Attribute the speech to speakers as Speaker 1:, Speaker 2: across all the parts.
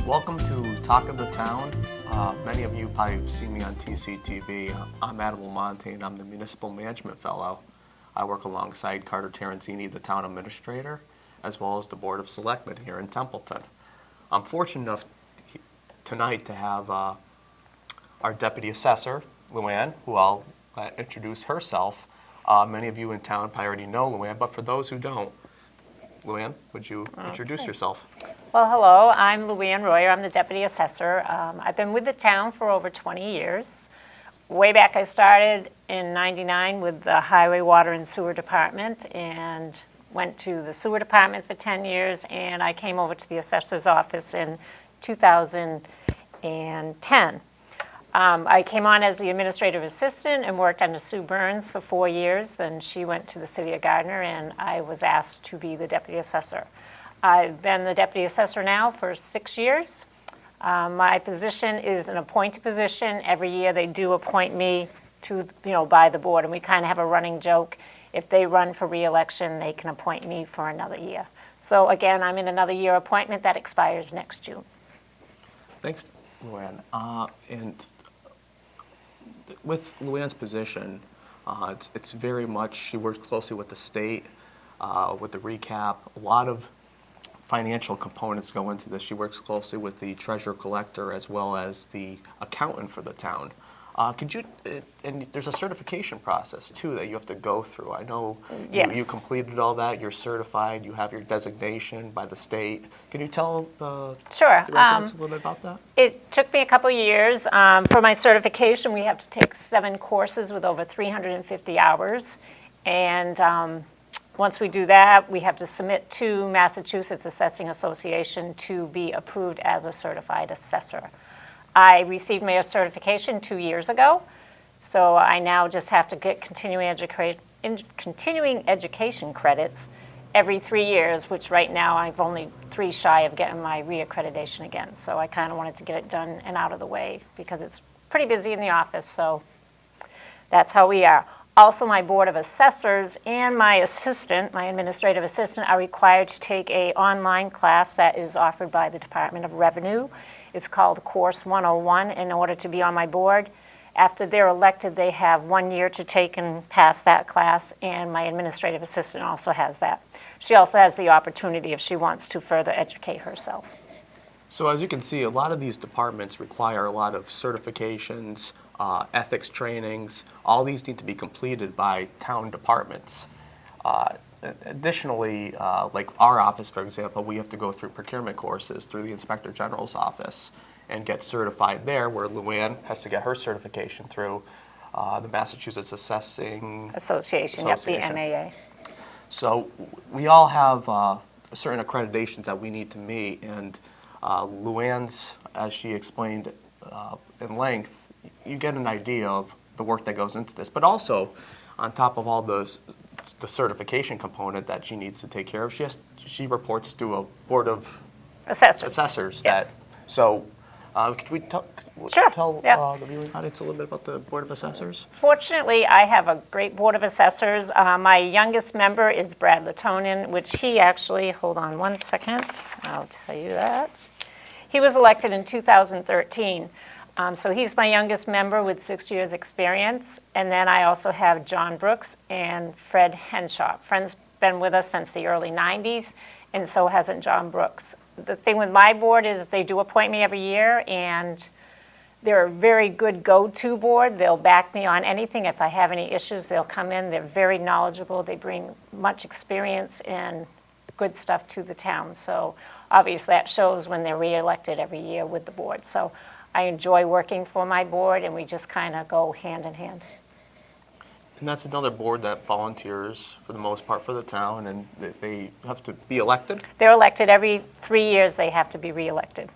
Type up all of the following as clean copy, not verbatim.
Speaker 1: Welcome to Talk of the Town. Many of you probably have seen me on TCTV. I'm Adam Lamontagne. I'm the Municipal Management Fellow. I work alongside Carter Terenzini, the Town Administrator, as well as the Board of Selectmen here in Templeton. I'm fortunate enough tonight to have our Deputy Assessor, Luanne, who I'll introduce herself. Many of you in town probably already know Luanne, but for those who don't, Luanne, would you introduce yourself?
Speaker 2: Well, hello, I'm Luanne Royer. I'm the Deputy Assessor. I've been with the town for over 20 years. Way back I started in '99 with the Highway, Water, and Sewer Department and went to the Sewer Department for 10 years, and I came over to the Assessor's office in 2010. I came on as the administrative assistant and worked under Sue Burns for 4 years, and she went to the city of Gardner, and I was asked to be the deputy assessor. I've been the deputy assessor now for 6 years. My position is an appointed position. Every year they do appoint me to, by the board, and we kind of have a running joke. If they run for re-election, they can appoint me for another year. So again, I'm in another year appointment that expires next June.
Speaker 1: Thanks, Luanne. And with Luanne's position, it's very much, she works closely with the state, with the recap. A lot of financial components go into this. She works closely with the treasurer collector as well as the accountant for the town. Could you, and there's a certification process too that you have to go through. I know
Speaker 2: Yes.
Speaker 1: you completed all that, you're certified, you have your designation by the state. Can you tell the
Speaker 2: Sure.
Speaker 1: residents a little bit about that?
Speaker 2: It took me a couple years. For my certification, we have to take 7 courses with over 350 hours. And once we do that, we have to submit to Massachusetts Assessing Association to be approved as a certified assessor. I received my certification 2 years ago, so I now just have to get continuing education credits every 3 years, which right now I've only 3 shy of getting my reaccreditation again. So I kind of wanted to get it done and out of the way because it's pretty busy in the office, so that's how we are. Also, my Board of Assessors and my assistant, my administrative assistant, are required to take an online class that is offered by the Department of Revenue. It's called Course 101 in order to be on my board. After they're elected, they have 1 year to take and pass that class, and my administrative assistant also has that. She also has the opportunity if she wants to further educate herself.
Speaker 1: So as you can see, a lot of these departments require a lot of certifications, ethics trainings. All these need to be completed by town departments. Additionally, like our office, for example, we have to go through procurement courses through the Inspector General's office and get certified there, where Luanne has to get her certification through the Massachusetts Assessing
Speaker 2: Association. Yep, the MAA.
Speaker 1: So we all have certain accreditations that we need to meet, and Luanne's, as she explained in length, you get an idea of the work that goes into this. But also, on top of all the certification component that she needs to take care of, she reports to a board of assessors.
Speaker 2: Yes.
Speaker 1: So could we tell the viewing audience a little bit about the board of assessors?
Speaker 2: Fortunately, I have a great board of assessors. My youngest member is Brad Latonin, which he actually, hold on one second, I'll tell you that. He was elected in 2013. So he's my youngest member with 6 years experience. And then I also have John Brooks and Fred Henshaw. Fred's been with us since the early 90s, and so hasn't John Brooks. The thing with my board is they do appoint me every year, and they're a very good go-to board. They'll back me on anything. If I have any issues, they'll come in. They're very knowledgeable. They bring much experience and good stuff to the town. So obviously that shows when they're re-elected every year with the board. So I enjoy working for my board, and we just kind of go hand in hand.
Speaker 1: And that's another board that volunteers for the most part for the town, and they have to be elected?
Speaker 2: They're elected every 3 years. They have to be re-elected.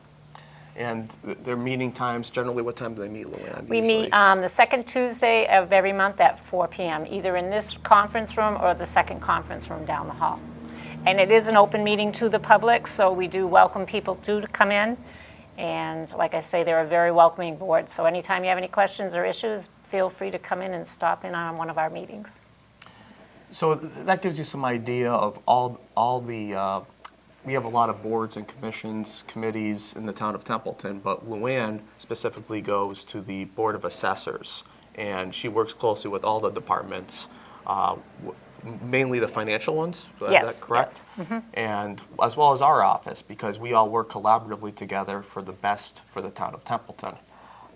Speaker 1: And their meeting times, generally what time do they meet, Luanne?
Speaker 2: We meet the second Tuesday of every month at 4 p.m., either in this conference room or the second conference room down the hall. And it is an open meeting to the public, so we do welcome people to come in. And like I say, they're a very welcoming board. So anytime you have any questions or issues, feel free to come in and stop in on one of our meetings.
Speaker 1: So that gives you some idea of all the we have a lot of boards and commissions, committees in the town of Templeton, but Luanne specifically goes to the Board of Assessors, and she works closely with all the departments, mainly the financial ones.
Speaker 2: Yes,
Speaker 1: Is that correct?
Speaker 2: yes. Mhm.
Speaker 1: And as well as our office, because we all work collaboratively together for the best for the town of Templeton.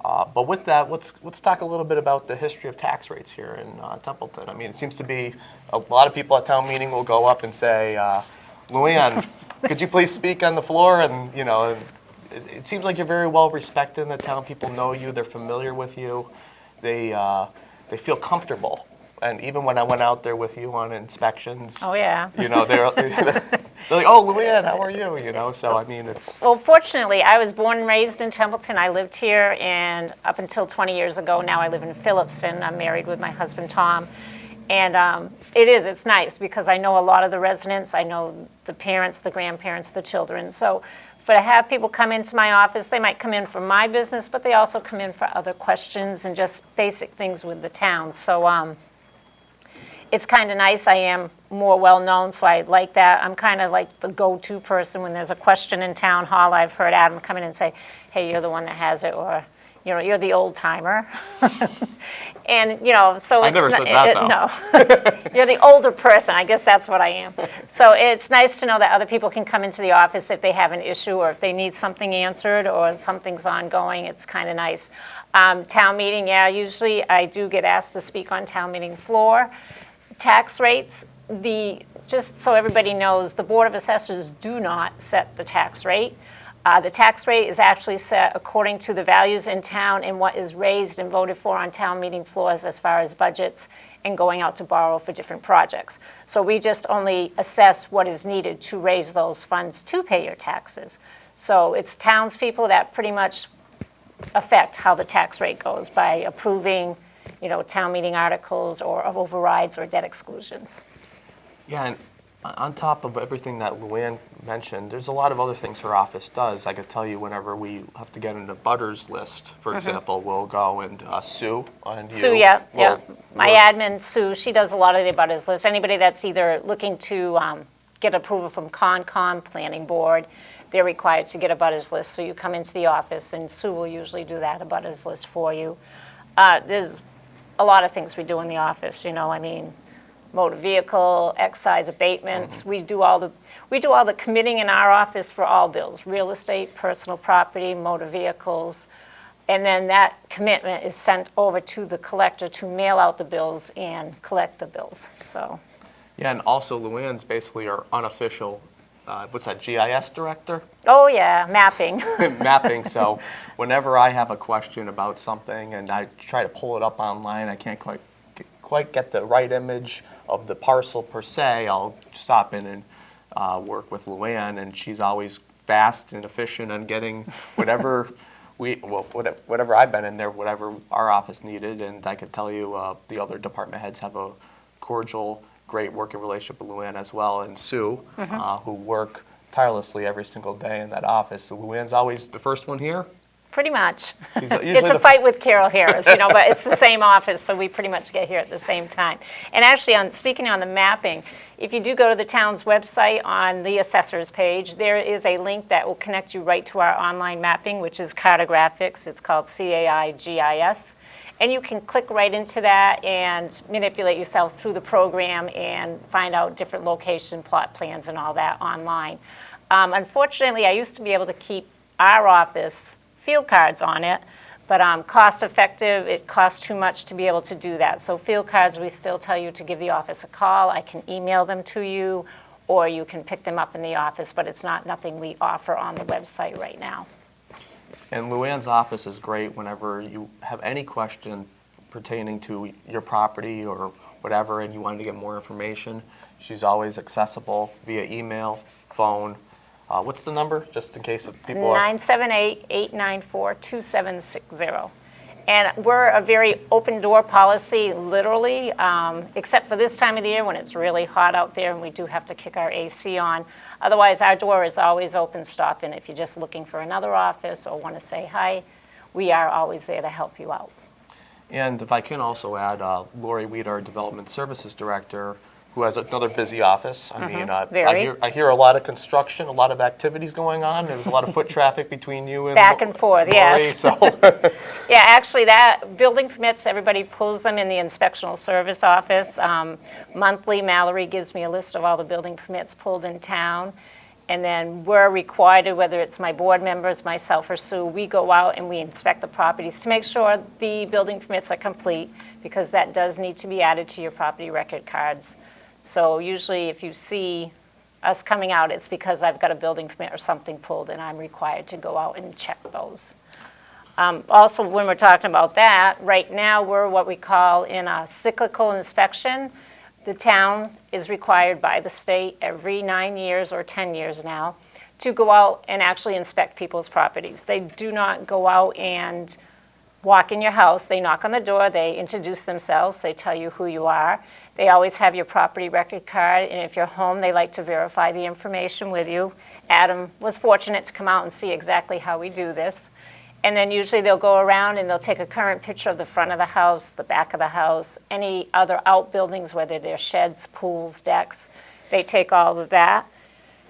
Speaker 1: But with that, let's talk a little bit about the history of tax rates here in Templeton. I mean, it seems to be a lot of people at town meeting will go up and say, Luanne, could you please speak on the floor? And, you know, it seems like you're very well respected in the town. People know you. They're familiar with you. They feel comfortable. And even when I went out there with you on inspections,
Speaker 2: Oh, yeah.
Speaker 1: you know, they're like, oh, Luanne, how are you? You know, so I mean, it's.
Speaker 2: Well, fortunately, I was born and raised in Templeton. I lived here, and up until 20 years ago, now I live in Phillipston. I'm married with my husband, Tom. And it's nice because I know a lot of the residents. I know the parents, the grandparents, the children. So to have people come into my office, they might come in for my business, but they also come in for other questions and just basic things with the town. So it's kind of nice. I am more well-known, so I like that. I'm kind of like the go-to person when there's a question in town hall. I've heard Adam come in and say, hey, you're the one that has it, or, you know, you're the old-timer. And, you know, so
Speaker 1: I
Speaker 2: it's
Speaker 1: never said that, though.
Speaker 2: No. You're the older person. I guess that's what I am. So it's nice to know that other people can come into the office if they have an issue or if they need something answered or something's ongoing. It's kind of nice. Town meeting, yeah, usually I do get asked to speak on town meeting floor. Tax rates, just so everybody knows, the Board of Assessors do not set the tax rate. The tax rate is actually set according to the values in town and what is raised and voted for on town meeting floors as far as budgets and going out to borrow for different projects. So we just only assess what is needed to raise those funds to pay your taxes. So it's townspeople that pretty much affect how the tax rate goes by approving, you know, town meeting articles or overrides or debt exclusions.
Speaker 1: Yeah, and on top of everything that Luanne mentioned, there's a lot of other things her office does. I could tell you whenever we have to get into butters list, for example, we'll go and Sue and you.
Speaker 2: Sue, yeah. My
Speaker 1: work-
Speaker 2: admin, Sue, she does a lot of the abutters list. Anybody that's either looking to get approval from Concom, Planning Board, they're required to get a abutters list. So you come into the office and Sue will usually do that abutters list for you. There's a lot of things we do in the office, you know, I mean, motor vehicle, excise abatements. We do all the committing in our office for all bills, real estate, personal property, motor vehicles. And then that commitment is sent over to the collector to mail out the bills and collect the bills, so.
Speaker 1: Yeah, and also Luanne's basically our unofficial, what's that, GIS director?
Speaker 2: Oh, yeah, mapping.
Speaker 1: Mapping, so whenever I have a question about something and I try to pull it up online, I can't quite get the right image of the parcel per se, I'll stop in and work with Luanne, and she's always fast and efficient on getting whatever whatever I've been in there, whatever our office needed, and I could tell you the other department heads have a cordial, great working relationship with Luanne as well, and Sue, who work tirelessly every single day in that office. So Luanne's always the first one here.
Speaker 2: Pretty much.
Speaker 1: She's usually
Speaker 2: It's a fight with Carol Harris, you know, but it's the same office, so we pretty much get here at the same time. And actually, speaking on the mapping, if you do go to the town's website on the assessor's page, there is a link that will connect you right to our online mapping, which is cartographics. It's called CAIGIS. And you can click right into that and manipulate yourself through the program and find out different location plot plans and all that online. Unfortunately, I used to be able to keep our office field cards on it, but cost effective, it costs too much to be able to do that. So field cards, we still tell you to give the office a call. I can email them to you, or you can pick them up in the office, but it's nothing we offer on the website right now.
Speaker 1: And Luanne's office is great whenever you have any question pertaining to your property or whatever and you want to get more information. She's always accessible via email, phone. What's the number, just in case if people are... 978-894-2760. And we're a very open door policy, literally, except for this time of the year when it's really hot out there and we do have to kick our AC on. Otherwise, our door is always open, stop in. If you're just looking for another office or want to say hi, we are always there to help you out. And if I can also add, Lori Weed, our Development Services Director, who has another busy office. I mean,
Speaker 2: very.
Speaker 1: I hear a lot of construction, a lot of activities going on. There's a lot of foot traffic between you and
Speaker 2: Back and forth,
Speaker 1: Lori,
Speaker 2: yes.
Speaker 1: So
Speaker 2: Yeah, actually, that building permits, everybody pulls them in the inspectional service office. Monthly, Mallory gives me a list of all the building permits pulled in town. And then we're required, whether it's my board members, myself, or Sue, we go out and we inspect the properties to make sure the building permits are complete, because that does need to be added to your property record cards. So usually if you see us coming out, it's because I've got a building permit or something pulled, and I'm required to go out and check those. Also, when we're talking about that, right now we're what we call in a cyclical inspection. The town is required by the state every 9 years or 10 years now to go out and actually inspect people's properties. They do not go out and walk in your house. They knock on the door, they introduce themselves, they tell you who you are. They always have your property record card, and if you're home, they like to verify the information with you. Adam was fortunate to come out and see exactly how we do this. And then usually they'll go around and they'll take a current picture of the front of the house, the back of the house, any other outbuildings, whether they're sheds, pools, decks. They take all of that.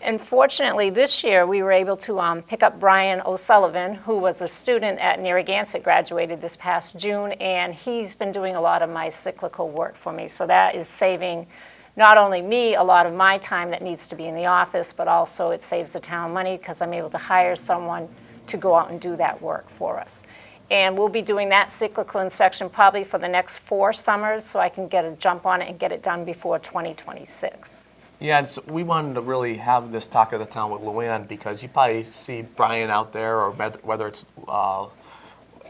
Speaker 2: And fortunately, this year we were able to pick up Brian O'Sullivan, who was a student at Narragansett, graduated this past June, and he's been doing a lot of my cyclical work for me. So that is saving not only me a lot of my time that needs to be in the office, but also it saves the town money because I'm able to hire someone to go out and do that work for us. And we'll be doing that cyclical inspection probably for the next 4 summers, so I can get a jump on it and get it done before 2026.
Speaker 1: yeah, and so we wanted to really have this talk of the town with Luanne, because you probably see Brian out there, or whether it's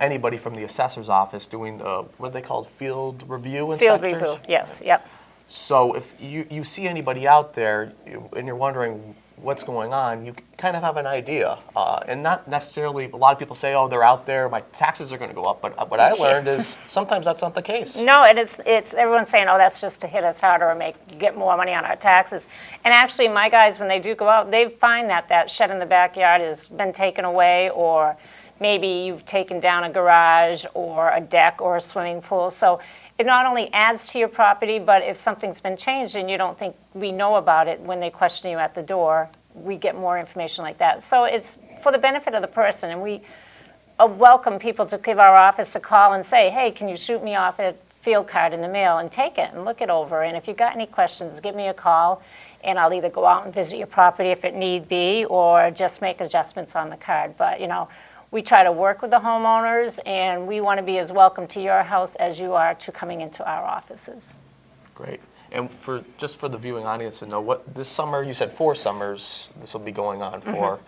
Speaker 1: anybody from the assessor's office doing the, what they call field review inspectors.
Speaker 2: Field review, yes, yep.
Speaker 1: So if you see anybody out there and you're wondering what's going on, you kind of have an idea. And not necessarily, a lot of people say, oh, they're out there, my taxes are going to go up. But what I learned is sometimes that's not the case.
Speaker 2: No, and it's everyone's saying, oh, that's just to hit us harder or get more money on our taxes. And actually, my guys, when they do go out, they find that shed in the backyard has been taken away, or maybe you've taken down a garage or a deck or a swimming pool. So it not only adds to your property, but if something's been changed and you don't think we know about it when they question you at the door, we get more information like that. So it's for the benefit of the person, and we welcome people to give our office a call and say, hey, can you shoot me off a field card in the mail and take it and look it over, and if you've got any questions, give me a call, and I'll either go out and visit your property if it need be, or just make adjustments on the card. But, we try to work with the homeowners, and we want to be as welcome to your house as you are to coming into our offices.
Speaker 1: Great. And just for the viewing audience to know, what this summer, you said 4 summers this will be going on for.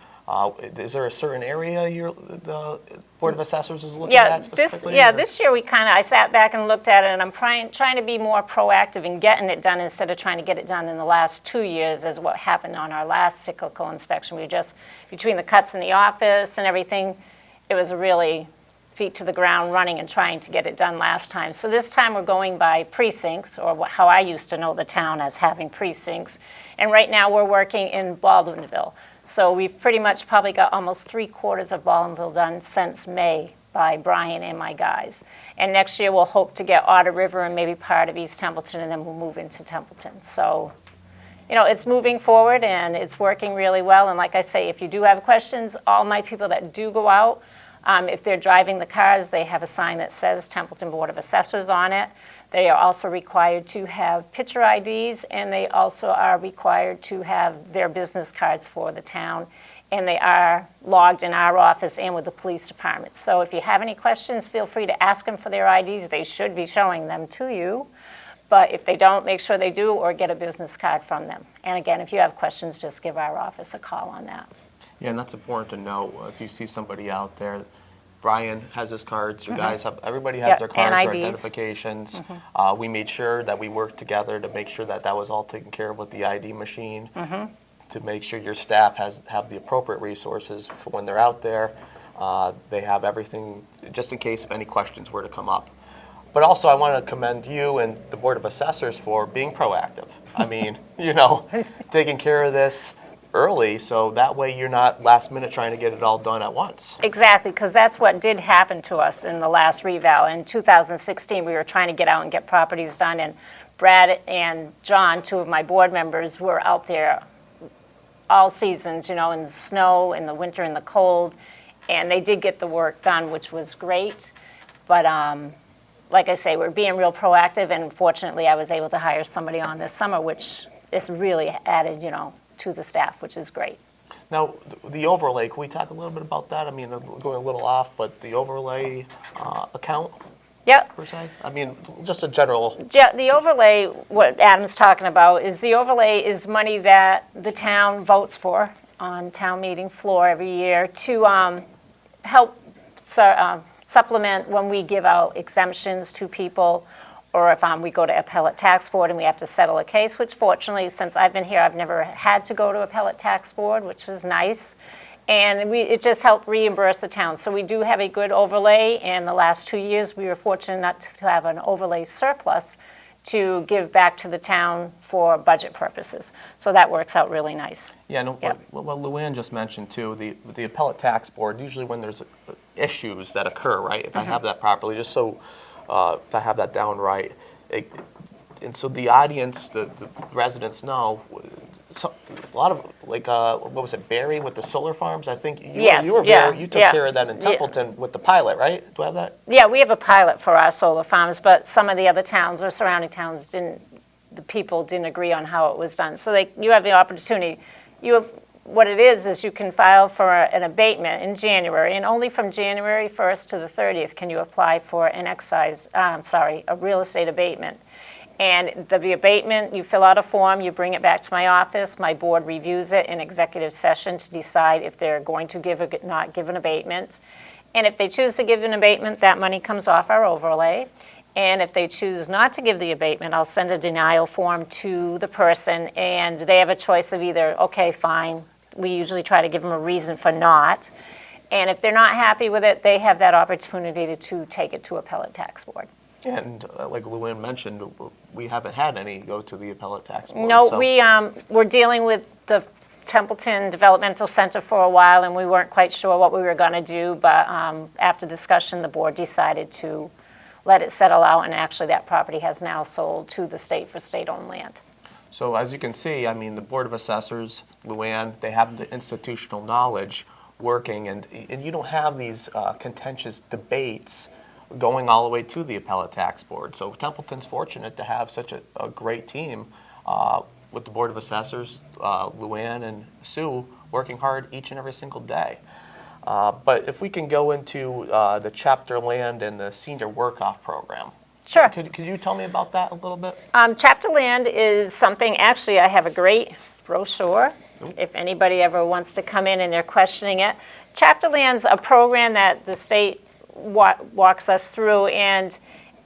Speaker 1: Is there a certain area the Board of Assessors is looking at specifically?
Speaker 2: This year I sat back and looked at it, and I'm trying to be more proactive in getting it done instead of trying to get it done in the last 2 years, as what happened on our last cyclical inspection. We just, between the cuts in the office and everything, it was really feet to the ground running and trying to get it done last time. So this time we're going by precincts, or how I used to know the town as having precincts. And right now we're working in Baldwinville. So we've pretty much probably got almost 3/4 of Baldwinville done since May by Brian and my guys. And next year we'll hope to get Otter River and maybe part of East Templeton, and then we'll move into Templeton. So, it's moving forward and it's working really well. And like I say, if you do have questions, all my people that do go out, if they're driving the cars, they have a sign that says Templeton Board of Assessors on it. They are also required to have picture IDs, and they also are required to have their business cards for the town. And they are logged in our office and with the police department. So if you have any questions, feel free to ask them for their IDs. They should be showing them to you. But if they don't, make sure they do, or get a business card from them. And again, if you have questions, just give our office a call on that.
Speaker 1: Yeah, and that's important to know. If you see somebody out there, Brian has his cards, you guys have, everybody has their cards, their identifications. We made sure that we worked together to make sure that was all taken care of with the ID machine, to make sure your staff have the appropriate resources for when they're out there. They have everything, just in case if any questions were to come up. But also, I want to commend you and the Board of Assessors for being proactive. I mean, taking care of this early, so that way you're not last minute trying to get it all done at once.
Speaker 2: Exactly, because that's what did happen to us in the last reval. In 2016, we were trying to get out and get properties done, and Brad and John, two of my board members, were out there all seasons, in the snow, in the winter, in the cold, and they did get the work done, which was great. But like I say, we're being real proactive, and fortunately I was able to hire somebody on this summer, which is really added, to the staff, which is great.
Speaker 1: Now, the overlay, can we talk a little bit about that? I mean, I'm going a little off, but the overlay account,
Speaker 2: Yep.
Speaker 1: per se? I mean, just a general.
Speaker 2: The overlay, what Adam's talking about, is the overlay is money that the town votes for on town meeting floor every year to help supplement when we give out exemptions to people, or if we go to appellate tax board and we have to settle a case, which fortunately, since I've been here, I've never had to go to appellate tax board, which was nice. And it just helped reimburse the town. So we do have a good overlay. In the last 2 years, we were fortunate enough to have an overlay surplus to give back to the town for budget purposes. So that works out really nice.
Speaker 1: Yeah, no,
Speaker 2: Yep.
Speaker 1: what Luanne just mentioned too, the appellate tax board, usually when there's issues that occur, right? If I have that properly, just so if I have that down right, and so the audience, the residents know, so a lot of, like, what was it, Barry with the solar farms? I think you,
Speaker 2: Yes,
Speaker 1: you were
Speaker 2: yeah,
Speaker 1: Barry, you took
Speaker 2: yeah,
Speaker 1: care of that in Templeton with the pilot, right? Do I have that?
Speaker 2: Yeah, we have a pilot for our solar farms, but some of the other towns or surrounding towns the people didn't agree on how it was done. So you have the opportunity. What it is you can file for an abatement in January, and only from January 1st to the 30th can you apply for a real estate abatement. And the abatement, you fill out a form, you bring it back to my office, my board reviews it in executive session to decide if they're going to not give an abatement. And if they choose to give an abatement, that money comes off our overlay. And if they choose not to give the abatement, I'll send a denial form to the person, and they have a choice of either, okay, fine, we usually try to give them a reason for not. And if they're not happy with it, they have that opportunity to take it to appellate tax board.
Speaker 1: And like Luanne mentioned, we haven't had any go to the appellate tax board.
Speaker 2: No,
Speaker 1: so.
Speaker 2: we're dealing with the Templeton Developmental Center for a while, and we weren't quite sure what we were going to do, but after discussion, the board decided to let it settle out, and actually that property has now sold to the state for state-owned land.
Speaker 1: So as you can see, I mean, the Board of Assessors, Luanne, they have the institutional knowledge working, and you don't have these contentious debates going all the way to the appellate tax board. So Templeton's fortunate to have such a great team with the Board of Assessors, Luanne and Sue, working hard each and every single day. But if we can go into the chapter land and the senior work-off program.
Speaker 2: Sure.
Speaker 1: Could you tell me about that a little bit?
Speaker 2: Chapter land is something, actually I have a great brochure if anybody ever wants to come in and they're questioning it. Chapter land's a program that the state walks us through, and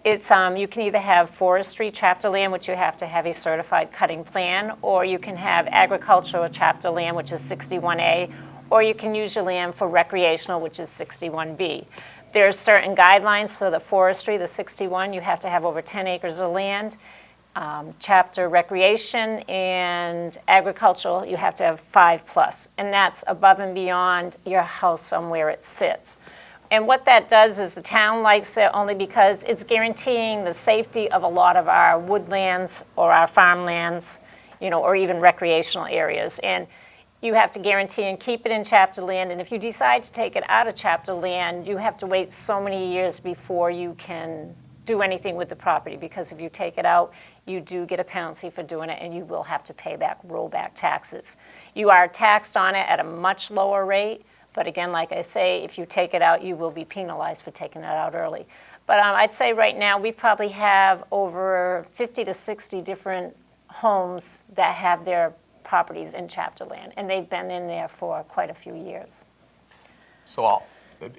Speaker 2: it's you can either have forestry chapter land, which you have to have a certified cutting plan, or you can have agricultural chapter land, which is 61A, or you can use your land for recreational, which is 61B. There's certain guidelines for the forestry, the 61, you have to have over 10 acres of land. Chapter recreation and agricultural, you have to have 5+, and that's above and beyond your house somewhere it sits. And what that does is the town likes it only because it's guaranteeing the safety of a lot of our woodlands or our farmlands, or even recreational areas. And you have to guarantee and keep it in chapter land, and if you decide to take it out of chapter land, you have to wait so many years before you can do anything with the property, because if you take it out, you do get a penalty for doing it, and you will have to pay back rollback taxes. You are taxed on it at a much lower rate, but again, like I say, if you take it out, you will be penalized for taking it out early. But I'd say right now we probably have over 50 to 60 different homes that have their properties in chapter land, and they've been in there for quite a few years.
Speaker 1: So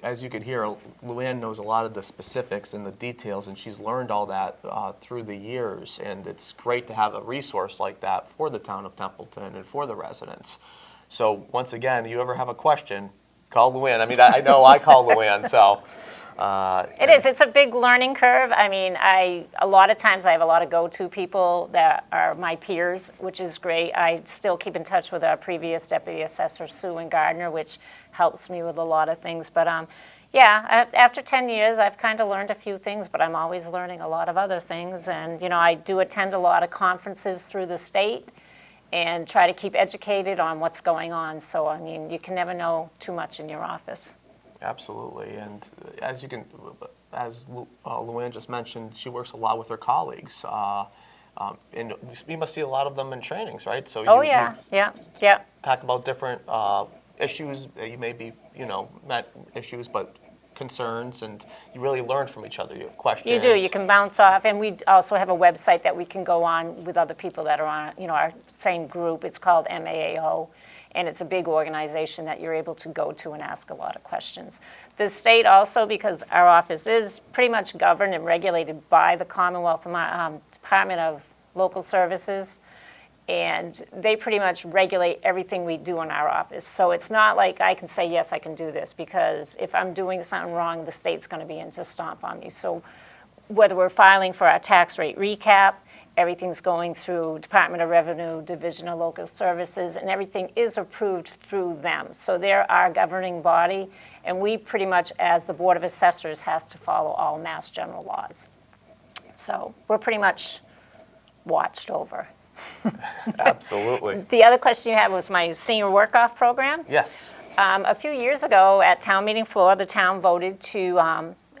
Speaker 1: as you can hear, Luanne knows a lot of the specifics and the details, and she's learned all that through the years, and it's great to have a resource like that for the town of Templeton and for the residents. So once again, you ever have a question, call Luanne. I mean, I know I call Luanne, so.
Speaker 2: It's a big learning curve. I mean, a lot of times I have a lot of go-to people that are my peers, which is great. I still keep in touch with our previous Deputy Assessor, Sue and Gardner, which helps me with a lot of things. But Yeah, after 10 years, I've kind of learned a few things, but I'm always learning a lot of other things. And, I do attend a lot of conferences through the state and try to keep educated on what's going on. So, I mean, you can never know too much in your office.
Speaker 1: Absolutely, and as Luanne just mentioned, she works a lot with her colleagues, and you must see a lot of them in trainings, right? So
Speaker 2: Oh,
Speaker 1: you
Speaker 2: yeah.
Speaker 1: talk about different issues that you may be, not issues, but concerns, and you really learn from each other. You have questions.
Speaker 2: You do. You can bounce off, and we also have a website that we can go on with other people that are on, our same group. It's called MAAO, and it's a big organization that you're able to go to and ask a lot of questions. The state also, because our office is pretty much governed and regulated by the Commonwealth Department of Local Services, and they pretty much regulate everything we do in our office. So it's not like I can say, yes, I can do this, because if I'm doing something wrong, the state's going to be in to stomp on me. So whether we're filing for our tax rate recap, everything's going through Department of Revenue, Division of Local Services, and everything is approved through them. So they're our governing body, and we pretty much, as the Board of Assessors, has to follow all Mass General laws. So we're pretty much watched over.
Speaker 1: Absolutely.
Speaker 2: The other question you had was my senior work-off program.
Speaker 1: Yes.
Speaker 2: A few years ago at town meeting floor, the town voted to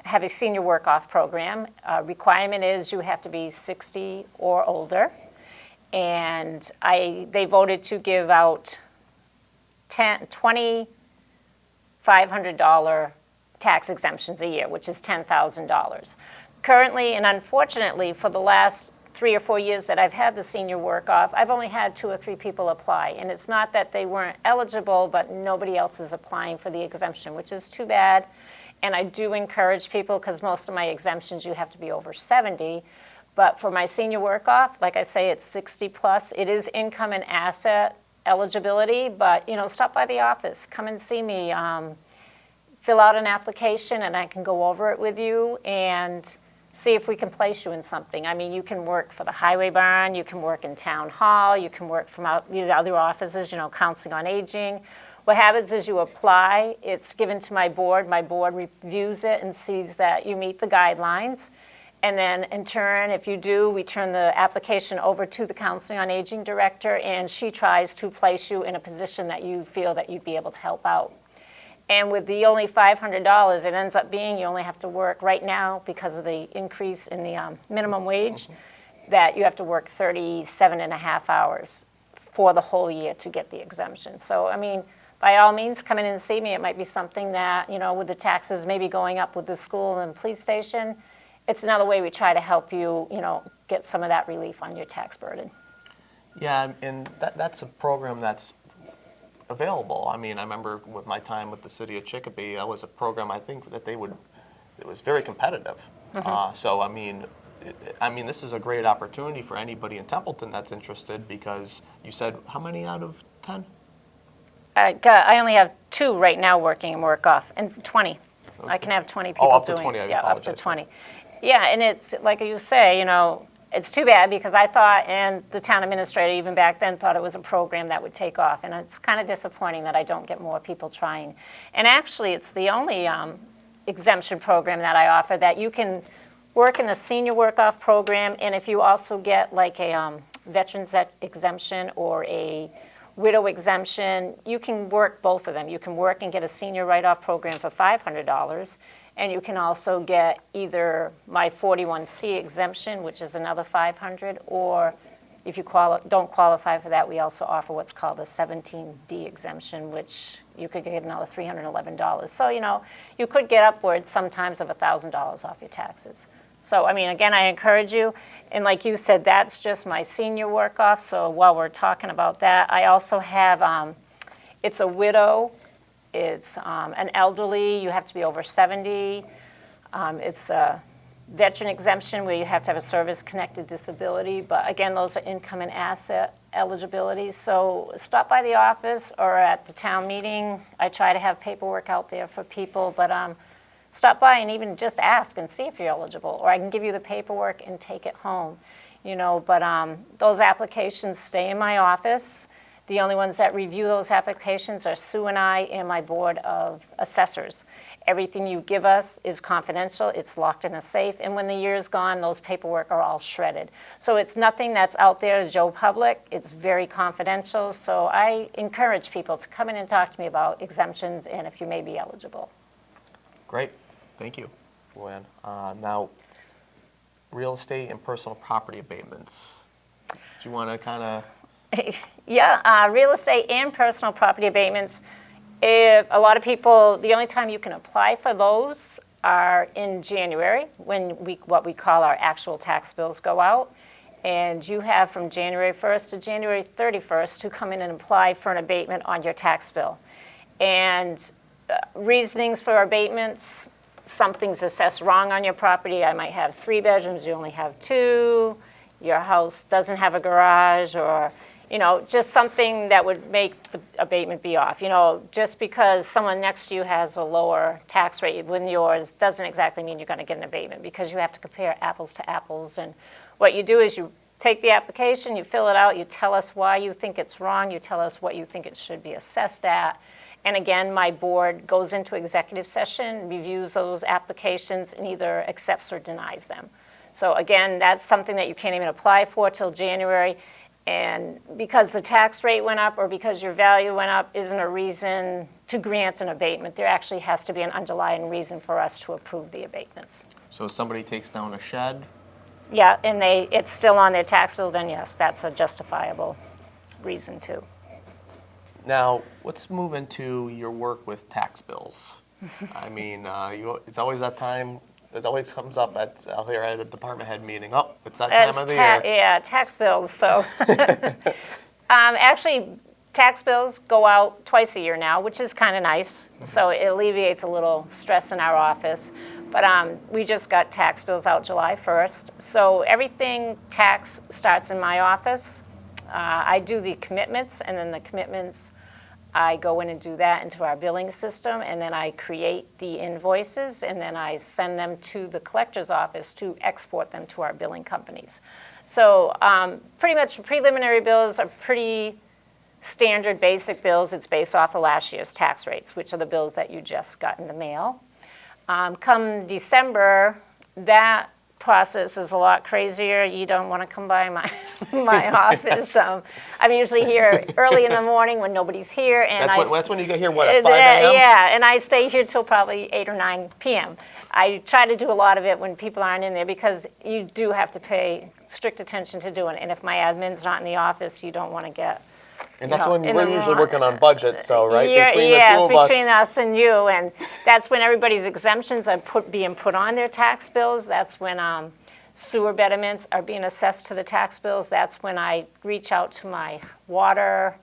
Speaker 2: have a senior work-off program. Requirement is you have to be 60 or older. And they voted to give out $2,500 tax exemptions a year, which is $10,000. Currently, and unfortunately, for the last 3 or 4 years that I've had the senior work-off, I've only had 2 or 3 people apply. And it's not that they weren't eligible, but nobody else is applying for the exemption, which is too bad. And I do encourage people, because most of my exemptions you have to be over 70. But for my senior work-off, like I say, it's 60 plus. It is income and asset eligibility, but stop by the office, come and see me, fill out an application, and I can go over it with you and see if we can place you in something. I mean, you can work for the highway barn, you can work in town hall, you can work from other offices, counseling on aging. What happens is you apply, it's given to my board reviews it and sees that you meet the guidelines. And then in turn, if you do, we turn the application over to the counseling on aging director, and she tries to place you in a position that you feel that you'd be able to help out. And with the only $500, it ends up being you only have to work right now, because of the increase in the minimum wage, that you have to work 37 and a half hours for the whole year to get the exemption. So, I mean, by all means, come in and see me. It might be something that, with the taxes maybe going up with the school and police station, it's another way we try to help you, get some of that relief on your tax burden.
Speaker 1: Yeah, and that's a program that's available. I mean, I remember with my time with the city of Chicopee, that was a program I think that it was very competitive. So I mean, this is a great opportunity for anybody in Templeton that's interested, because you said how many out of 10?
Speaker 2: I only have 2 right now working in work-off, and 20. Okay. I can have 20 people
Speaker 1: up to
Speaker 2: doing
Speaker 1: 20,
Speaker 2: it.
Speaker 1: I
Speaker 2: up to 20. Yeah, and it's like you say, it's too bad, because I thought, and the town administrator even back then thought it was a program that would take off, and it's kind of disappointing that I don't get more people trying. And actually, it's the only exemption program that I offer that you can work in the senior work-off program, and if you also get like a veterans exemption or a widow exemption, you can work both of them. You can work and get a senior write-off program for $500, and you can also get either my 41C exemption, which is another $500, or if you don't qualify for that, we also offer what's called a 17D exemption, which you could get another $311. So, you could get upwards sometimes of $1,000 off your taxes. So, I mean, again, I encourage you. And like you said, that's just my senior work-off. So while we're talking about that, I also have, it's a widow. It's an elderly. You have to be over 70. It's a veteran exemption where you have to have a service-connected disability. But again, those are income and asset eligibility. So stop by the office or at the town meeting. I try to have paperwork out there for people. But stop by and even just ask and see if you're eligible. Or I can give you the paperwork and take it home. But those applications stay in my office. The only ones that review those applications are Sue and I and my board of assessors. Everything you give us is confidential, it's locked in a safe, and when the year's gone, those paperwork are all shredded. So it's nothing that's out there to Joe public, it's very confidential, so I encourage people to come in and talk to me about exemptions and if you may be eligible.
Speaker 1: Great, thank you, Luanne. Now, real estate and personal property abatements. Do you want to kind of...
Speaker 2: Yeah, real estate and personal property abatements. If a lot of people, the only time you can apply for those are in January, when what we call our actual tax bills go out. And you have from January 1st to January 31st to come in and apply for an abatement on your tax bill. And reasonings for abatements, something's assessed wrong on your property. I might have 3 bedrooms, you only have 2. Your house doesn't have a garage, or just something that would make the abatement be off. Just because someone next to you has a lower tax rate than yours doesn't exactly mean you're going to get an abatement, because you have to compare apples to apples. And what you do is you take the application, you fill it out, you tell us why you think it's wrong, you tell us what you think it should be assessed at. And again, my board goes into executive session, reviews those applications, and either accepts or denies them. So again, that's something that you can't even apply for till January. And because the tax rate went up or because your value went up isn't a reason to grant an abatement. There actually has to be an underlying reason for us to approve the abatements.
Speaker 1: So if somebody takes down a shed?
Speaker 2: Yeah, and it's still on their tax bill, then yes, that's a justifiable reason too.
Speaker 1: Now, let's move into your work with tax bills. I mean, it's always that time. It always comes up out here at a department head meeting. Oh, it's that time of the year.
Speaker 2: Yeah, tax bills. So actually, tax bills go out twice a year now, which is kind of nice. Mm-hmm. So it alleviates a little stress in our office. But we just got tax bills out July 1st. So everything tax starts in my office. I do the commitments, and then the commitments, I go in and do that into our billing system, and then I create the invoices, and then I send them to the collector's office to export them to our billing companies. So pretty much preliminary bills are pretty standard basic bills. It's based off of last year's tax rates, which are the bills that you just got in the mail. Come December, that process is a lot crazier. You don't want to come by my office. I'm usually here early in the morning when nobody's here. And
Speaker 1: that's when you get here, what, at 5 a.m.?
Speaker 2: Yeah, and I stay here till probably 8 or 9 p.m. I try to do a lot of it when people aren't in there, because you do have to pay strict attention to doing it. And if my admin's not in the office, you don't want to get...
Speaker 1: And that's when we're usually working on budget, so, right?
Speaker 2: Between us and you, and that's when everybody's exemptions are being put on their tax bills. That's when sewer betterments are being assessed to the tax bills. That's when I reach out to my water,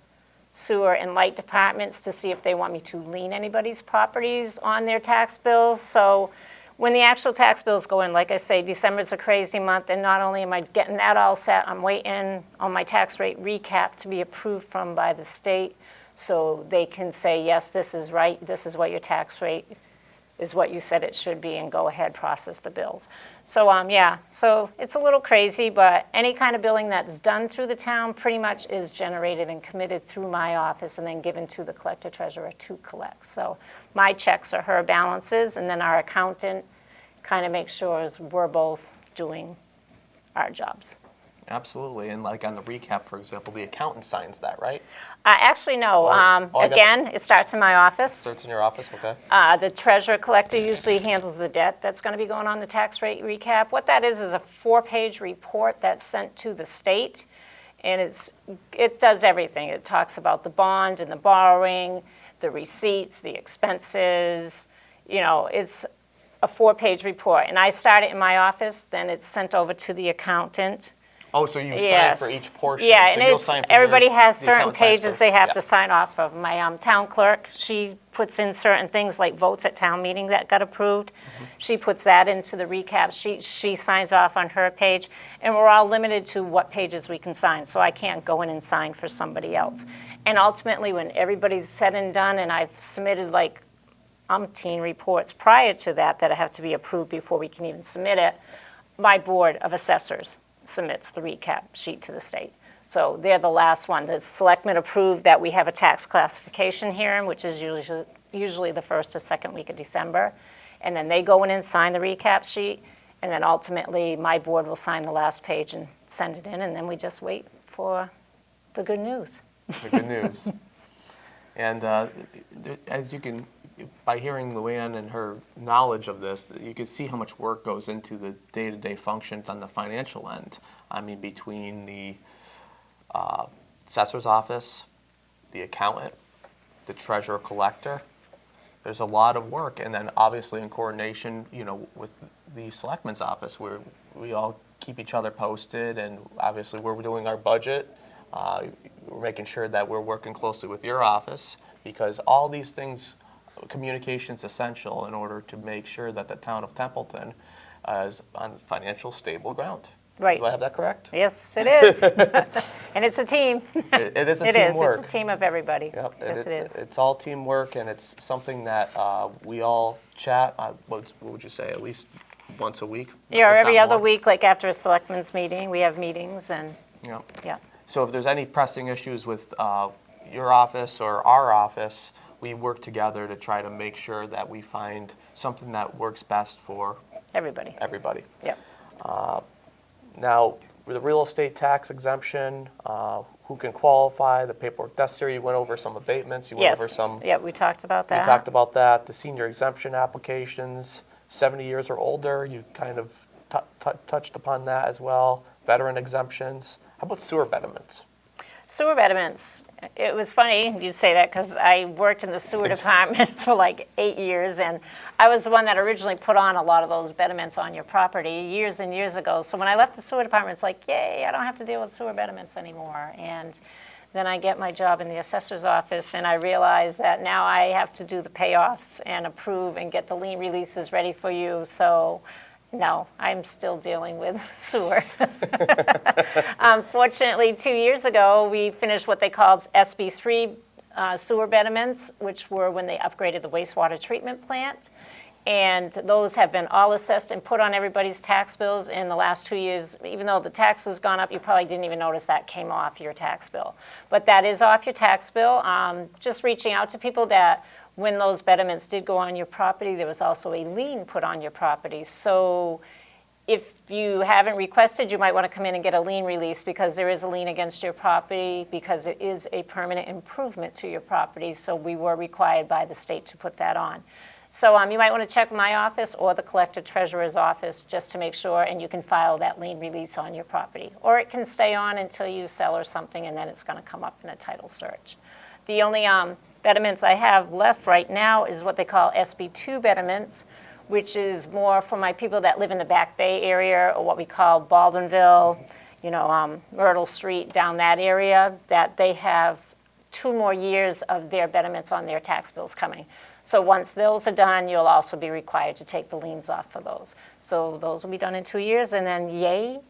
Speaker 2: sewer, and light departments to see if they want me to lien anybody's properties on their tax bills. So when the actual tax bills go in, like I say, December's a crazy month, and not only am I getting that all set, I'm waiting on my tax rate recap to be approved by the state, so they can say, yes, this is right, this is what your tax rate is, what you said it should be, and go ahead, process the bills. So so it's a little crazy, but any kind of billing that's done through the town pretty much is generated and committed through my office and then given to the collector treasurer to collect. So my checks are her balances, and then our accountant kind of makes sure we're both doing our jobs.
Speaker 1: Absolutely, and like on the recap, for example, the accountant signs that, right?
Speaker 2: Actually, no. Again, it starts in my office.
Speaker 1: Starts in your office, okay.
Speaker 2: The treasurer collector usually handles the debt that's going to be going on the tax rate recap. What that is a 4-page report that's sent to the state, and it does everything. It talks about the bond and the borrowing, the receipts, the expenses. It's a 4-page report, and I start it in my office. Then it's sent over to the accountant.
Speaker 1: Oh, so you sign for each portion.
Speaker 2: Yeah,
Speaker 1: so
Speaker 2: and
Speaker 1: you'll sign for
Speaker 2: everybody
Speaker 1: yours,
Speaker 2: has
Speaker 1: the
Speaker 2: certain
Speaker 1: accountant signs
Speaker 2: pages
Speaker 1: for-
Speaker 2: they have
Speaker 1: yeah.
Speaker 2: to sign off of. My town clerk, she puts in certain things like votes at town meeting that got approved. Mm-hmm. She puts that into the recap. She signs off on her page, and we're all limited to what pages we can sign, so I can't go in and sign for somebody else. And ultimately, when everybody's said and done, and I've submitted like umpteen reports prior to that have to be approved before we can even submit it, my board of assessors submits the recap sheet to the state. So they're the last one. The selectmen approved that we have a tax classification hearing, which is usually the first or second week of December. And then they go in and sign the recap sheet, and then ultimately my board will sign the last page and send it in, and then we just wait for the good news.
Speaker 1: The good news. And as you can, by hearing Luanne and her knowledge of this, you can see how much work goes into the day-to-day functions on the financial end. I mean, between the assessor's office, the accountant, the treasurer collector, there's a lot of work. And then obviously in coordination, with the selectman's office, where we all keep each other posted, and obviously we're doing our budget. We're making sure that we're working closely with your office, because all these things, communication is essential in order to make sure that the town of Templeton is on financial stable ground.
Speaker 2: Right.
Speaker 1: Do I have that correct?
Speaker 2: Yes, it is. And it's a team.
Speaker 1: It is a
Speaker 2: It is.
Speaker 1: teamwork.
Speaker 2: It's a team of everybody.
Speaker 1: Yep.
Speaker 2: Yes, it is.
Speaker 1: It's all teamwork, and it's something that we all chat, what would you say, at least once a week?
Speaker 2: Yeah, or
Speaker 1: if
Speaker 2: every
Speaker 1: not
Speaker 2: other
Speaker 1: more?
Speaker 2: week, like after a selectmen's meeting, we have meetings, and
Speaker 1: Yep.
Speaker 2: yeah.
Speaker 1: So if there's any pressing issues with your office or our office, we work together to try to make sure that we find something that works best for
Speaker 2: Everybody.
Speaker 1: everybody.
Speaker 2: Yep.
Speaker 1: Now, with the real estate tax exemption, who can qualify, the paperwork necessary, you went over some abatements, you went over
Speaker 2: Yes.
Speaker 1: some,
Speaker 2: Yeah, we talked about
Speaker 1: we
Speaker 2: that.
Speaker 1: talked about that, the senior exemption applications, 70 years or older, you kind of touched upon that as well, veteran exemptions. How about sewer betterments?
Speaker 2: Sewer betterments. It was funny you say that, because I worked in the sewer department for like 8 years, and I was the one that originally put on a lot of those betterments on your property years and years ago. So when I left the sewer department, it's like, yay, I don't have to deal with sewer betterments anymore. And then I get my job in the assessor's office, and I realize that now I have to do the payoffs and approve and get the lien releases ready for you. So no, I'm still dealing with sewer. Unfortunately, 2 years ago, we finished what they called SB3 sewer betterments, which were when they upgraded the wastewater treatment plant. And those have been all assessed and put on everybody's tax bills in the last 2 years. Even though the tax has gone up, you probably didn't even notice that came off your tax bill. But that is off your tax bill. Just reaching out to people that when those betterments did go on your property, there was also a lien put on your property. So if you haven't requested, you might want to come in and get a lien release, because there is a lien against your property, because it is a permanent improvement to your property. So we were required by the state to put that on. So you might want to check my office or the collector treasurer's office just to make sure, and you can file that lien release on your property. Or it can stay on until you sell or something, and then it's going to come up in a title search. The only betterments I have left right now is what they call SB2 betterments, which is more for my people that live in the Back Bay area, or what we call Baldwinville, Myrtle Street, down that area, that they have 2 more years of their betterments on their tax bills coming. So once those are done, you'll also be required to take the liens off for those. So those will be done in 2 years, and then yay,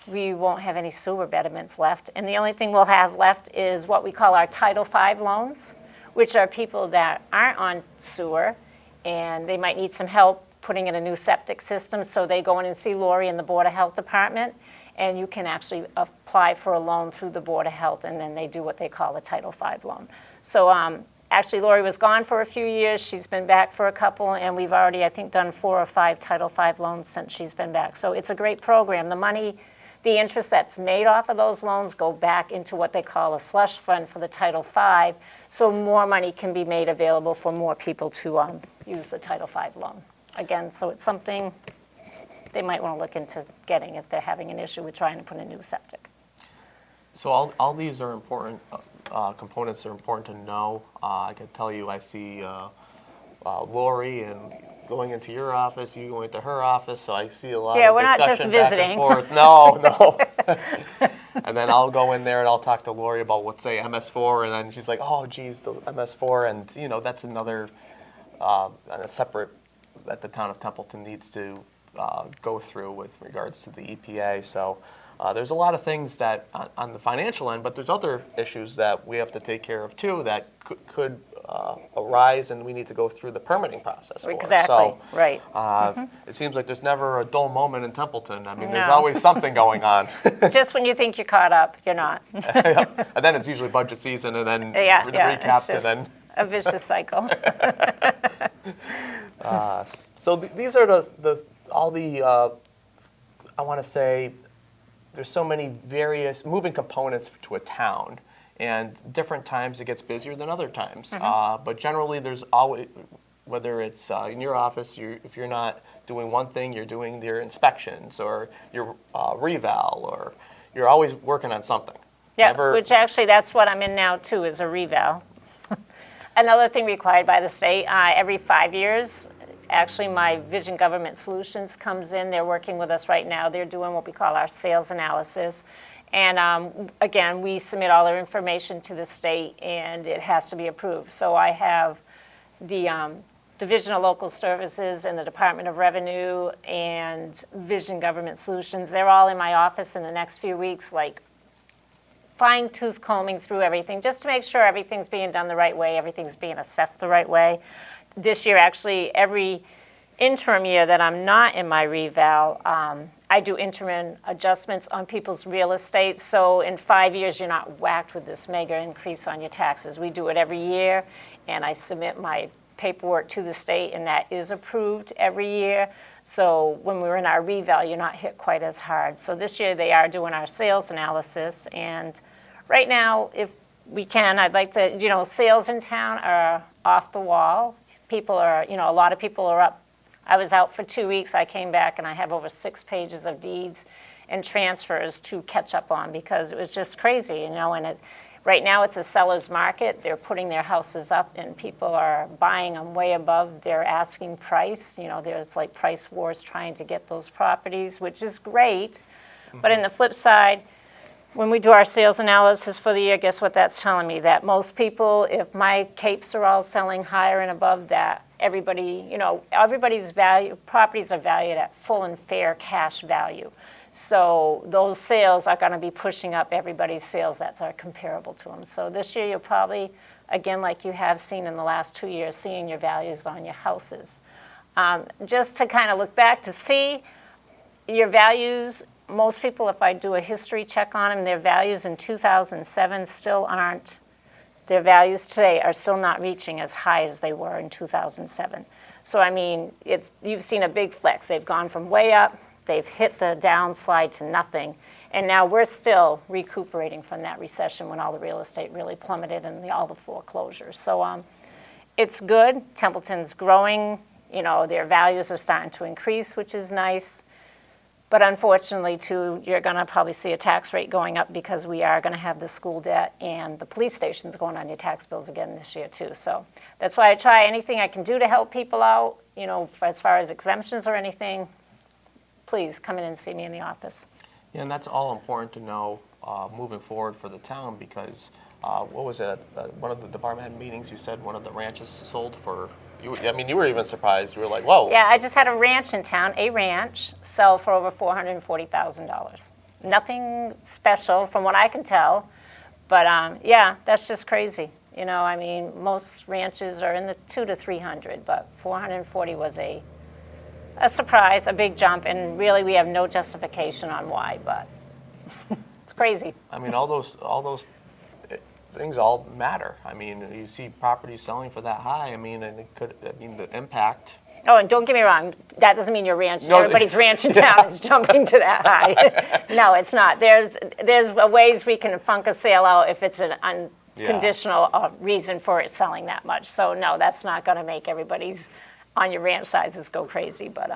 Speaker 2: we won't have any sewer betterments left. And the only thing we'll have left is what we call our Title V loans, which are people that aren't on sewer, and they might need some help putting in a new septic system. So they go in and see Lori in the Board of Health Department, and you can actually apply for a loan through the Board of Health, and then they do what they call a Title V loan. So actually, Lori was gone for a few years. She's been back for a couple, and we've already, I think, done 4 or 5 Title V loans since she's been back. So it's a great program. The money, the interest that's made off of those loans go back into what they call a slush fund for the Title V, so more money can be made available for more people to use the Title V loan. Again, so it's something they might want to look into getting if they're having an issue with trying to put a new septic.
Speaker 1: So all these are important, components are important to know. I can tell you, I see Lori and going into your office, you going to her office, so I see a lot
Speaker 2: Yeah,
Speaker 1: of
Speaker 2: we're not just
Speaker 1: discussion back
Speaker 2: visiting.
Speaker 1: and forth. No. And then I'll go in there and I'll talk to Lori about, let's say, MS4, and then she's like, oh, geez, the MS4, and that's another a separate that the town of Templeton needs to go through with regards to the EPA. So there's a lot of things that on the financial end, but there's other issues that we have to take care of too that could a rise and we need to go through the permitting process for.
Speaker 2: Exactly,
Speaker 1: So,
Speaker 2: right.
Speaker 1: it seems like there's never a dull moment in Templeton. I mean, there's
Speaker 2: No.
Speaker 1: always something going on.
Speaker 2: Just when you think you're caught up, you're not.
Speaker 1: And then it's usually budget season and then the recap
Speaker 2: it's just
Speaker 1: and then.
Speaker 2: a vicious cycle.
Speaker 1: So these are all the I want to say there's so many various moving components to a town, and different times it gets busier than other times. But generally, there's always, whether it's in your office, if you're not doing one thing, you're doing your inspections or your reval, or you're always working on something.
Speaker 2: Yeah,
Speaker 1: Never-
Speaker 2: which actually that's what I'm in now too, is a reval. Another thing required by the state, every 5 years, actually my Vision Government Solutions comes in. They're working with us right now. They're doing what we call our sales analysis. And again, we submit all our information to the state and it has to be approved. So I have the Division of Local Services and the Department of Revenue and Vision Government Solutions. They're all in my office in the next few weeks, like fine-tooth combing through everything just to make sure everything's being done the right way, everything's being assessed the right way. This year, actually, every interim year that I'm not in my reval, I do interim adjustments on people's real estate. So in 5 years, you're not whacked with this mega increase on your taxes. We do it every year, and I submit my paperwork to the state, and that is approved every year. So when we're in our reval, you're not hit quite as hard. So this year, they are doing our sales analysis, and right now, if we can, I'd like to, sales in town are off the wall. People are, a lot of people are up. I was out for 2 weeks. I came back and I have over 6 pages of deeds and transfers to catch up on because it was just crazy, and right now it's a seller's market. They're putting their houses up and people are buying them way above their asking price. There's like price wars trying to get those properties, which is great. But in the flip side, when we do our sales analysis for the year, guess what that's telling me? That most people, if my capes are all selling higher and above that, everybody's properties are valued at full and fair cash value. So those sales are going to be pushing up everybody's sales that are comparable to them. So this year you'll probably, again, like you have seen in the last 2 years, seeing your values on your houses. Just to kind of look back to see your values. Most people, if I do a history check on them, their values in 2007 still aren't, their values today are still not reaching as high as they were in 2007. So, I mean, you've seen a big flex. They've gone from way up, they've hit the downslide to nothing, and now we're still recuperating from that recession when all the real estate really plummeted and all the foreclosures. So it's good. Templeton's growing. Their values are starting to increase, which is nice. But unfortunately, too, you're going to probably see a tax rate going up because we are going to have the school debt and the police stations going on your tax bills again this year, too. So that's why I try anything I can do to help people out, as far as exemptions or anything. Please come in and see me in the office.
Speaker 1: Yeah, and that's all important to know moving forward for the town because, what was it, one of the department head meetings, you said one of the ranches sold for, you were even surprised. You were like, whoa.
Speaker 2: Yeah, I just had a ranch in town, sell for over $440,000. Nothing special from what I can tell, but yeah, that's just crazy. Most ranches are in the 200 to 300, but 440 was a surprise, a big jump, and really we have no justification on why, but it's crazy.
Speaker 1: All those things all matter. You see properties selling for that high. The impact.
Speaker 2: Oh, and don't get me wrong, that doesn't mean your ranch,
Speaker 1: No,
Speaker 2: everybody's ranch in town is jumping to that high. No, it's not. There's ways we can funk a sale out if it's an unconditional reason for it selling that much. So no, that's not going to make everybody's on your ranch sizes go crazy. But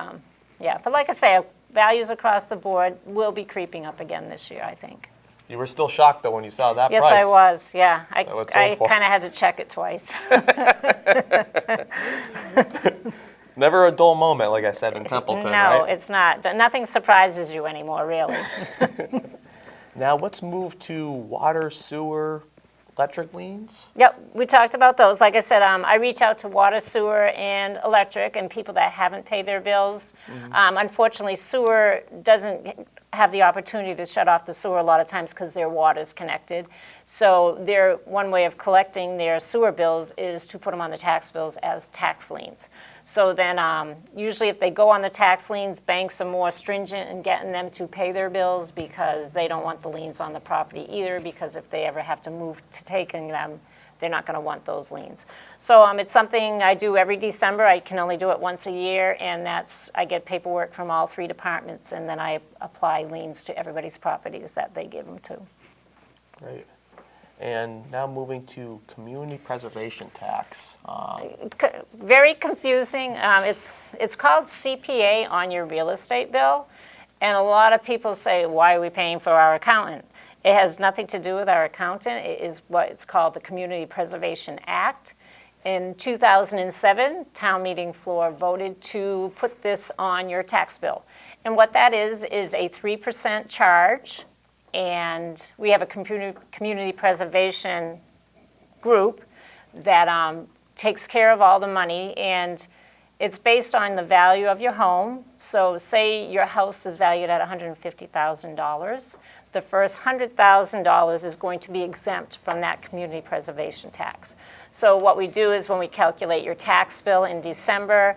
Speaker 2: yeah, but like I say, values across the board will be creeping up again this year, I think.
Speaker 1: You were still shocked, though, when you saw that
Speaker 2: Yes,
Speaker 1: price.
Speaker 2: I was, yeah. I
Speaker 1: sold for.
Speaker 2: kind of had to check it twice.
Speaker 1: Never a dull moment, like I said, in Templeton, right?
Speaker 2: No, it's not. Nothing surprises you anymore, really.
Speaker 1: Now, let's move to water, sewer. electric liens?
Speaker 2: Yep, we talked about those. Like I said, I reach out to water, sewer, and electric, and people that haven't paid their bills. Unfortunately, sewer doesn't have the opportunity to shut off the sewer a lot of times because their water's connected. So one way of collecting their sewer bills is to put them on the tax bills as tax liens. So then usually if they go on the tax liens, banks are more stringent in getting them to pay their bills because they don't want the liens on the property either, because if they ever have to move to taking them, they're not going to want those liens. So it's something I do every December. I can only do it once a year, and I get paperwork from all 3 departments, and then I apply liens to everybody's properties that they give them to.
Speaker 1: Great. And now moving to community preservation tax.
Speaker 2: Very confusing. It's called CPA on your real estate bill, and a lot of people say, why are we paying for our accountant? It has nothing to do with our accountant. It is what it's called the Community Preservation Act. In 2007, town meeting floor voted to put this on your tax bill. And what that is a 3% charge, and we have a community preservation group that takes care of all the money, and it's based on the value of your home. So say your house is valued at $150,000. The first $100,000 is going to be exempt from that community preservation tax. So what we do is when we calculate your tax bill in December,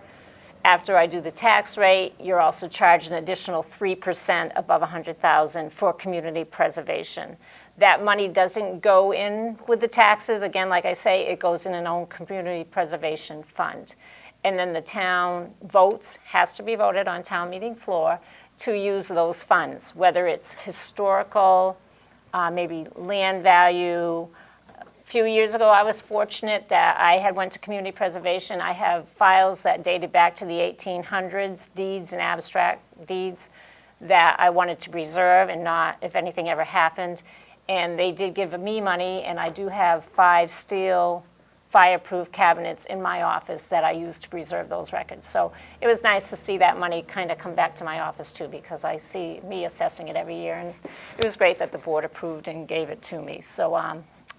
Speaker 2: after I do the tax rate, you're also charged an additional 3% above $100,000 for community preservation. That money doesn't go in with the taxes. Again, like I say, it goes in an own community preservation fund. And then the town has to be voted on town meeting floor to use those funds, whether it's historical, maybe land value. A few years ago, I was fortunate that I had went to community preservation. I have files that dated back to the 1800s, deeds and abstract deeds that I wanted to preserve and not if anything ever happened. And they did give me money, and I do have 5 steel fireproof cabinets in my office that I use to preserve those records. So it was nice to see that money kind of come back to my office too, because I see me assessing it every year, and it was great that the board approved and gave it to me. So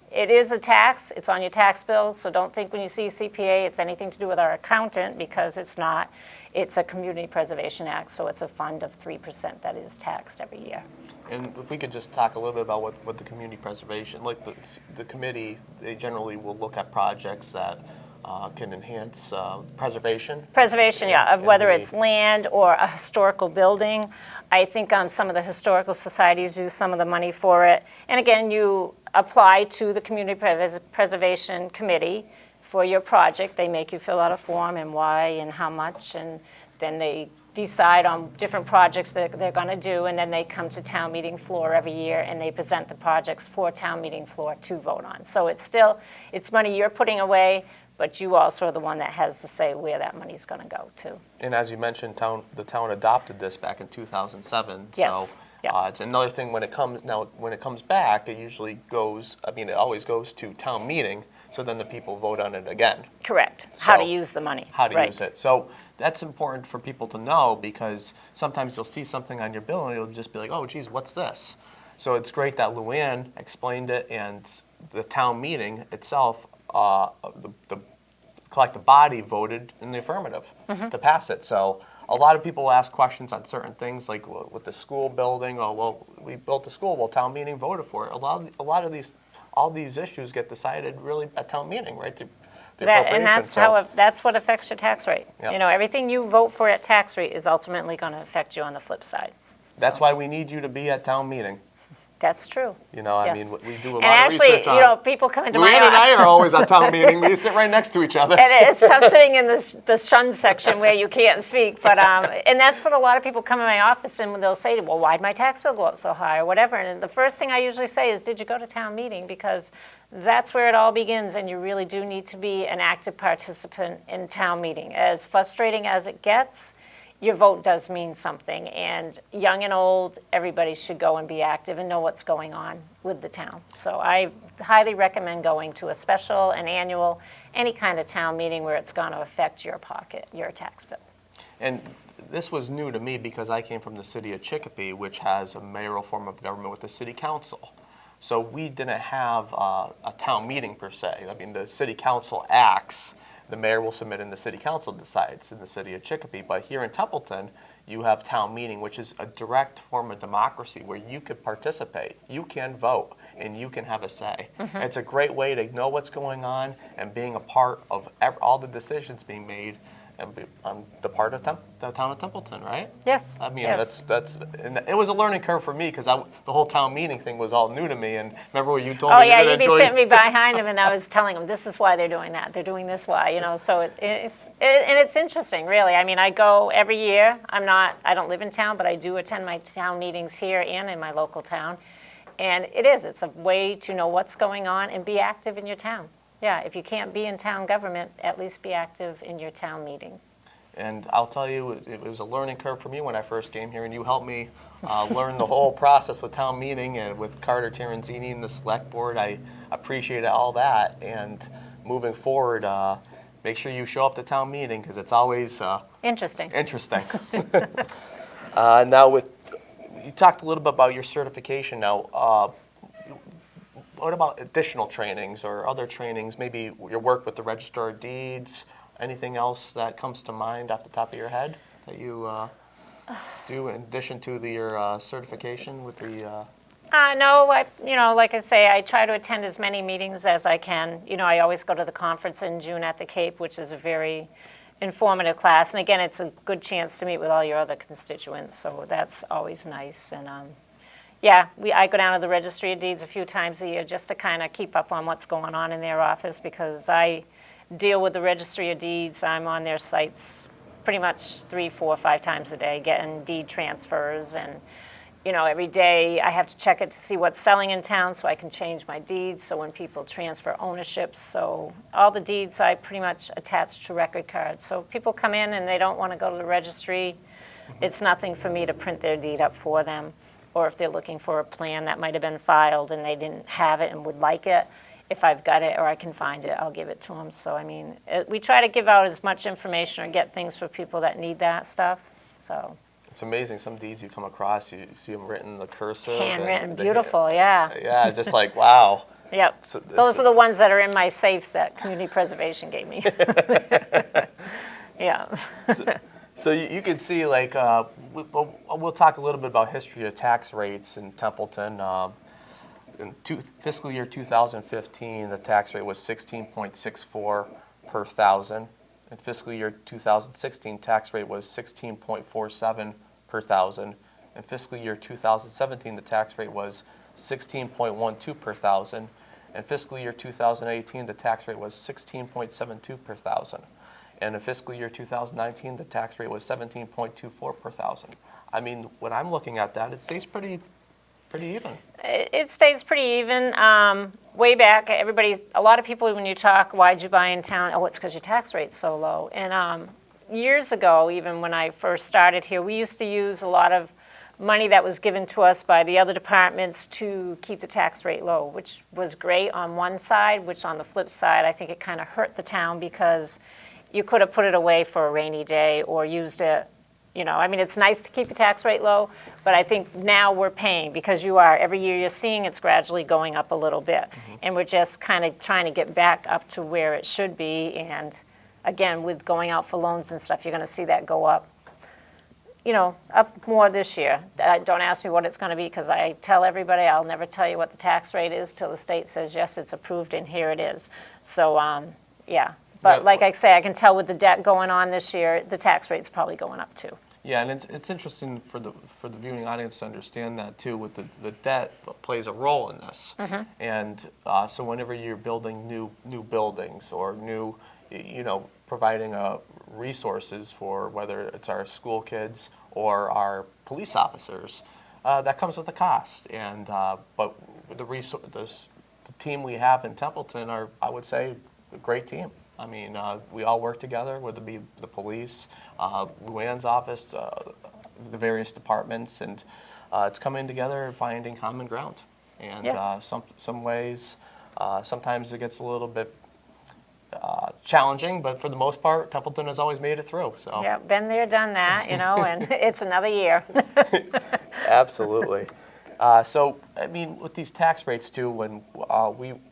Speaker 2: it is a tax. It's on your tax bill, so don't think when you see CPA it's anything to do with our accountant, because it's not. It's a Community Preservation Act, so it's a fund of 3% that is taxed every year.
Speaker 1: And if we could just talk a little bit about what the community preservation, like the committee, they generally will look at projects that can enhance preservation.
Speaker 2: Preservation, yeah, of whether it's land or a historical building. I think some of the historical societies use some of the money for it. And again, you apply to the Community Preservation Committee for your project. They make you fill out a form and why and how much, and then they decide on different projects that they're going to do, and then they come to town meeting floor every year and they present the projects for town meeting floor to vote on. So it's money you're putting away, but you also are the one that has to say where that money's going to go to.
Speaker 1: And as you mentioned, the town adopted this back in 2007.
Speaker 2: Yes.
Speaker 1: So
Speaker 2: Yeah.
Speaker 1: it's another thing when it comes back, it usually goes, it always goes to town meeting, so then the people vote on it again.
Speaker 2: Correct. How to
Speaker 1: So,
Speaker 2: use the money.
Speaker 1: How to
Speaker 2: Right.
Speaker 1: use it. So that's important for people to know, because sometimes you'll see something on your bill and you'll just be like, oh, geez, what's this? So it's great that Luanne explained it, and the town meeting itself, the collective body voted in the affirmative to pass it. So a lot of people ask questions on certain things, like with the school building. Oh, well, we built the school. Well, town meeting voted for it. A lot of all these issues get decided really at town meeting, right?
Speaker 2: And that's what affects your tax rate.
Speaker 1: Yep.
Speaker 2: Everything you vote for at tax rate is ultimately going to affect you on the flip side.
Speaker 1: That's why we need you to be at town meeting.
Speaker 2: That's true.
Speaker 1: I
Speaker 2: Yes.
Speaker 1: mean, we do a lot
Speaker 2: And
Speaker 1: of
Speaker 2: actually,
Speaker 1: research on it.
Speaker 2: people come into my
Speaker 1: Luanne and I
Speaker 2: office.
Speaker 1: are always at town meeting. We sit right next to each other.
Speaker 2: And it's tough sitting in the shun section where you can't speak. But and that's what a lot of people come in my office and they'll say, well, why'd my tax bill go up so high or whatever? And the first thing I usually say is, did you go to town meeting? Because that's where it all begins, and you really do need to be an active participant in town meeting. As frustrating as it gets, your vote does mean something, and young and old, everybody should go and be active and know what's going on with the town. So I highly recommend going to a special, an annual, any kind of town meeting where it's going to affect your pocket, your tax bill.
Speaker 1: And this was new to me because I came from the city of Chicopee, which has a mayoral form of government with the city council. So we didn't have a town meeting per se. I mean, the city council acts, the mayor will submit and the city council decides in the city of Chicopee. But here in Templeton, you have town meeting, which is a direct form of democracy where you could participate, you can vote, and you can have a say. It's a great way to know what's going on and being a part of all the decisions being made and on the part of the town of Templeton, right?
Speaker 2: Yes.
Speaker 1: I mean,
Speaker 2: yes.
Speaker 1: that's and it was a learning curve for me because the whole town meeting thing was all new to me. And remember what you told
Speaker 2: Oh
Speaker 1: me?
Speaker 2: yeah,
Speaker 1: you're
Speaker 2: you'd be
Speaker 1: gonna
Speaker 2: sitting me
Speaker 1: join.
Speaker 2: behind them, and I was telling them this is why they're doing that. They're doing this why, So it's interesting, really. I mean, I go every year. I don't live in town, but I do attend my town meetings here and in my local town, and it's a way to know what's going on and be active in your town. Yeah, if you can't be in town government, at least be active in your town meeting.
Speaker 1: And I'll tell you, it was a learning curve for me when I first came here, and you helped me learn the whole process with town meeting and with Carter Terenzini and the select board. I appreciate all that. And moving forward, make sure you show up to town meeting because it's always
Speaker 2: Interesting.
Speaker 1: interesting. Now, you talked a little bit about your certification. Now, what about additional trainings or other trainings? Maybe your work with the Register of Deeds. Anything else that comes to mind off the top of your head that you do in addition to your certification with the?
Speaker 2: No, like I say, I try to attend as many meetings as I can. I always go to the conference in June at the Cape, which is a very informative class. And again, it's a good chance to meet with all your other constituents, so that's always nice. And I go down to the Registry of Deeds a few times a year just to kind of keep up on what's going on in their office because I deal with the Registry of Deeds. I'm on their sites pretty much 3, 4, 5 times a day getting deed transfers. And, every day I have to check it to see what's selling in town so I can change my deeds. So when people transfer ownership, so all the deeds I pretty much attach to record cards. So if people come in and they don't want to go to the registry, it's nothing for me to print their deed up for them. Or if they're looking for a plan that might have been filed and they didn't have it and would like it, if I've got it or I can find it, I'll give it to them. So, we try to give out as much information or get things for people that need that stuff. So
Speaker 1: It's amazing. Some deeds you come across, you see them written in the cursive.
Speaker 2: handwritten, beautiful, yeah.
Speaker 1: Yeah, just like, wow.
Speaker 2: Yep. Those are the ones that are in my safes that Community Preservation gave me. Yeah.
Speaker 1: So you can see, like, we'll talk a little bit about history of tax rates in Templeton. In fiscal year 2015, the tax rate was 16.64 per thousand. In fiscal year 2016, tax rate was 16.47 per thousand. In fiscal year 2017, the tax rate was 16.12 per thousand. In fiscal year 2018, the tax rate was 16.72 per thousand. And in fiscal year 2019, the tax rate was 17.24 per thousand. I mean, when I'm looking at that, it stays pretty even.
Speaker 2: It stays pretty even. Way back, a lot of people, when you talk, why'd you buy in town? Oh, it's because your tax rate's so low. And years ago, even when I first started here, we used to use a lot of money that was given to us by the other departments to keep the tax rate low, which was great on one side, which on the flip side, I think it kind of hurt the town because you could have put it away for a rainy day or used it. It's nice to keep your tax rate low, but I think now we're paying because every year you're seeing it's gradually going up a little bit. Mm-hmm. And we're just kind of trying to get back up to where it should be. And again, with going out for loans and stuff, you're going to see that go up, up more this year. Don't ask me what it's going to be because I tell everybody I'll never tell you what the tax rate is till the state says, yes, it's approved and here it is. So, yeah. But like I say, I can tell with the debt going on this year, the tax rate's probably going up too.
Speaker 1: Yeah, and it's interesting for the viewing audience to understand that too. With the debt plays a role in this, mm-hmm. And so whenever you're building new buildings or new, providing resources for whether it's our school kids or our police officers, that comes with a cost. And but the team we have in Templeton are, I would say, a great team. I mean, we all work together, whether it be the police, Luanne's office, the various departments, and it's coming together and finding common ground. And yes. Some ways, sometimes it gets a little bit challenging, but for the most part, Templeton has always made it through. So
Speaker 2: yeah, been there, done that, and it's another year.
Speaker 1: Absolutely. So, I mean, with these tax rates too, when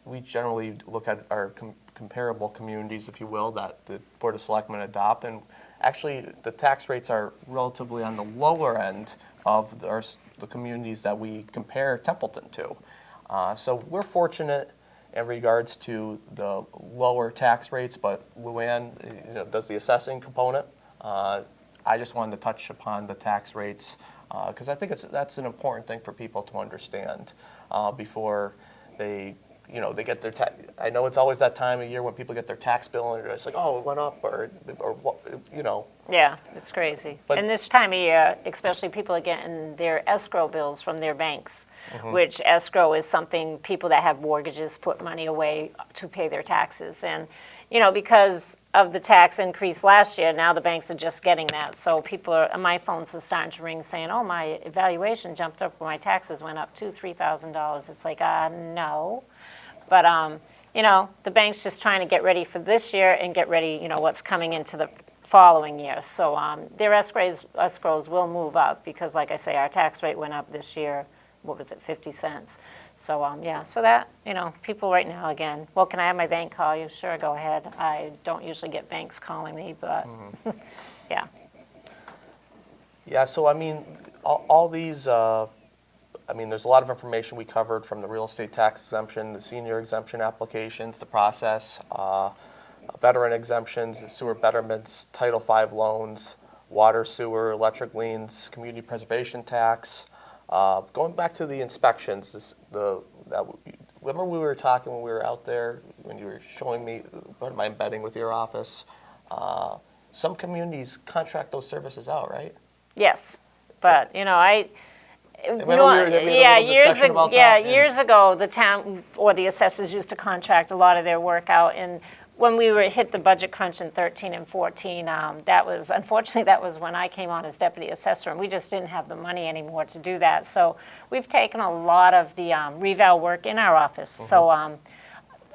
Speaker 1: we generally look at our comparable communities, if you will, that the Board of Selectmen adopt, and actually the tax rates are relatively on the lower end of the communities that we compare Templeton to. So we're fortunate in regards to the lower tax rates, but Luanne, does the assessing component. I just wanted to touch upon the tax rates because I think that's an important thing for people to understand before they get their tax. I know it's always that time of year when people get their tax bill and it's like, oh, it went up or what,
Speaker 2: Yeah, it's crazy.
Speaker 1: But-
Speaker 2: and this time of year, especially people are getting their escrow bills from their banks, which escrow is something people that have mortgages put money away to pay their taxes. And, because of the tax increase last year, now the banks are just getting that. So my phones are starting to ring saying, oh, my evaluation jumped up, my taxes went up $2,000, $3,000. It's like, no. But, the bank's just trying to get ready for this year and get ready, what's coming into the following year. So their escrows will move up because, like I say, our tax rate went up this year, 50 cents. So, so that, people right now, again, well, can I have my bank call you? Sure, go ahead. I don't usually get banks calling me, but, yeah.
Speaker 1: Yeah, so I mean, all these, there's a lot of information we covered from the real estate tax exemption, the senior exemption applications, the process, veteran exemptions, the sewer betterments, Title V loans, water, sewer, electric liens, community preservation tax. Going back to the inspections, remember we were talking when we were out there, when you were showing me part of my embedding with your office, some communities contract those services out, right?
Speaker 2: Yes, but,
Speaker 1: Remember we were having a little discussion about that?
Speaker 2: Years ago, the town or the assessors used to contract a lot of their work out, and when we hit the budget crunch in 13 and 14, unfortunately, that was when I came on as deputy assessor, and we just didn't have the money anymore to do that. So we've taken a lot of the reval work in our office. So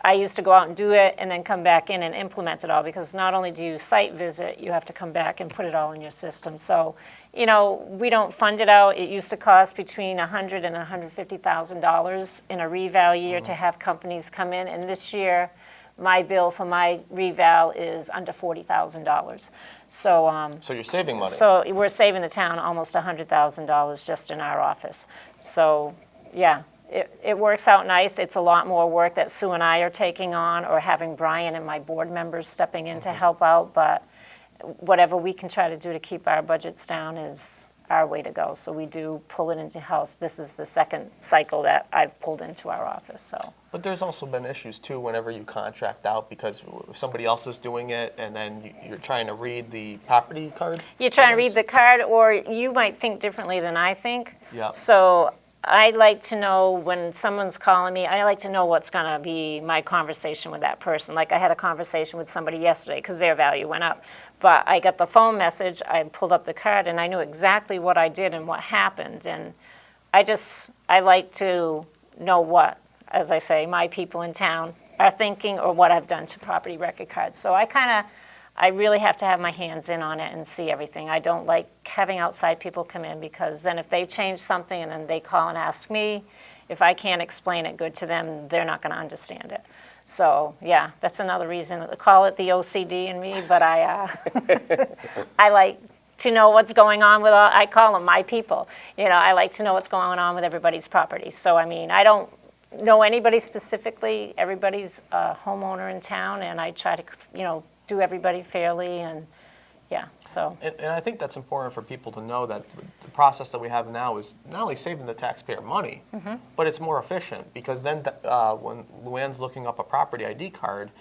Speaker 2: I used to go out and do it and then come back in and implement it all, because not only do you site visit, you have to come back and put it all in your system. So, we don't fund it out. It used to cost between $100,000 and $150,000 in a reval year to have companies come in, and this year, my bill for my reval is under $40,000. So
Speaker 1: you're saving money.
Speaker 2: So we're saving the town almost $100,000 just in our office. So yeah, it works out nice. It's a lot more work that Sue and I are taking on, or having Brian and my board members stepping in to help out. But whatever we can try to do to keep our budgets down is our way to go. So we do pull it into house. This is the second cycle that I've pulled into our office. So.
Speaker 1: But there's also been issues too whenever you contract out, because if somebody else is doing it and then you're trying to read the property card.
Speaker 2: You're trying to read the card, or you might think differently than I think.
Speaker 1: Yeah.
Speaker 2: So I like to know when someone's calling me, I like to know what's going to be my conversation with that person. Like I had a conversation with somebody yesterday because their value went up. But I got the phone message, I pulled up the card, and I knew exactly what I did and what happened. And I like to know what, as I say, my people in town are thinking, or what I've done to property record cards. So I really have to have my hands in on it and see everything. I don't like having outside people come in, because then if they change something and then they call and ask me, if I can't explain it good to them, they're not going to understand it. So yeah, that's another reason. Call it the OCD in me, but I like to know what's going on with I call them my people. I like to know what's going on with everybody's property. So I don't know anybody specifically. Everybody's a homeowner in town, and I try to do everybody fairly, and yeah. So.
Speaker 1: And I think that's important for people to know, that the process that we have now is not only saving the taxpayer money, but it's more efficient, because then when Luanne's looking up a property ID card,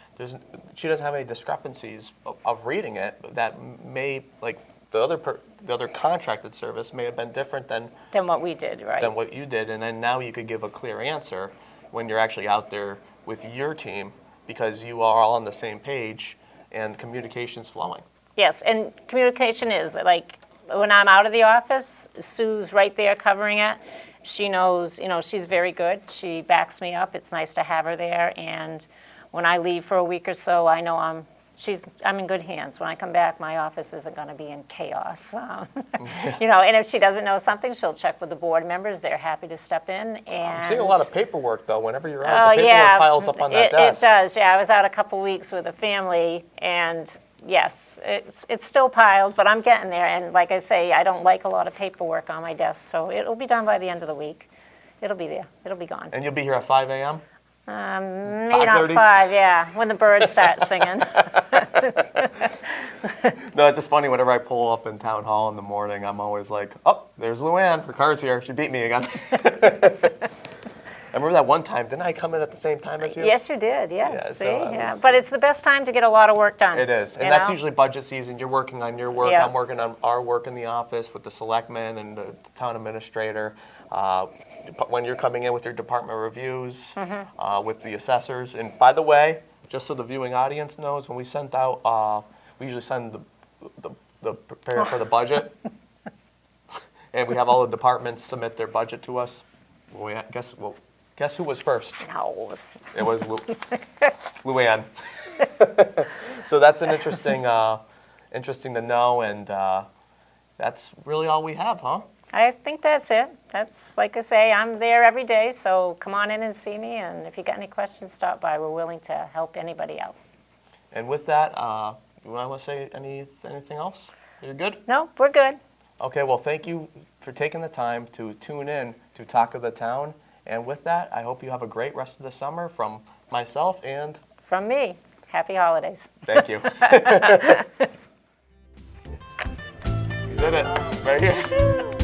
Speaker 1: she doesn't have any discrepancies of reading it that may, like the other contracted service may have been different than
Speaker 2: what we did, right?
Speaker 1: Than what you did, and then now you could give a clear answer when you're actually out there with your team, because you are all on the same page and communication's flowing.
Speaker 2: Yes, and communication is, like, when I'm out of the office, Sue's right there covering it. She knows, she's very good. She backs me up. It's nice to have her there. And when I leave for a week or so, I know I'm in good hands. When I come back, my office isn't going to be in chaos. And if she doesn't know something, she'll check with the board members. They're happy to step in. And
Speaker 1: I'm seeing a lot of paperwork, though. Whenever you're out, the paperwork piles up on that desk.
Speaker 2: It does, yeah. I was out a couple weeks with a family, and yes, it's still piled, but I'm getting there. And like I say, I don't like a lot of paperwork on my desk, so it'll be done by the end of the week. It'll be there. It'll be gone.
Speaker 1: And you'll be here at 5 a.m.?
Speaker 2: Maybe not 5, yeah, when the birds start singing.
Speaker 1: No, it's just funny. Whenever I pull up in town hall in the morning, I'm always like, oh, there's Luanne. Her car's here. She beat me again. I remember that one time. Didn't I come in at the same time as you?
Speaker 2: Yes, you did, yes.
Speaker 1: Yeah,
Speaker 2: See?
Speaker 1: so
Speaker 2: Yeah. But it's the best time to get a lot of work done.
Speaker 1: It is. And
Speaker 2: you
Speaker 1: that's
Speaker 2: know?
Speaker 1: usually budget season. You're working on your work.
Speaker 2: Yeah.
Speaker 1: I'm working on our work in the office with the selectmen and the town administrator. When you're coming in with your department reviews, with the assessors. And by the way, just so the viewing audience knows, when we sent out, we usually send the prepare for the budget. And we have all the departments submit their budget to us. Guess who was first?
Speaker 2: No.
Speaker 1: It was Luanne. So that's an interesting to know, and that's really all we have, huh?
Speaker 2: I think that's it. That's, like I say, I'm there every day, so come on in and see me, and if you got any questions, stop by. We're willing to help anybody out.
Speaker 1: And with that, you want to say anything else? You're good?
Speaker 2: No, we're good.
Speaker 1: Okay, well, thank you for taking the time to tune in to Talk of the Town. And with that, I hope you have a great rest of the summer from myself and...
Speaker 2: From me. Happy holidays.
Speaker 1: Thank you. You did it. Right here.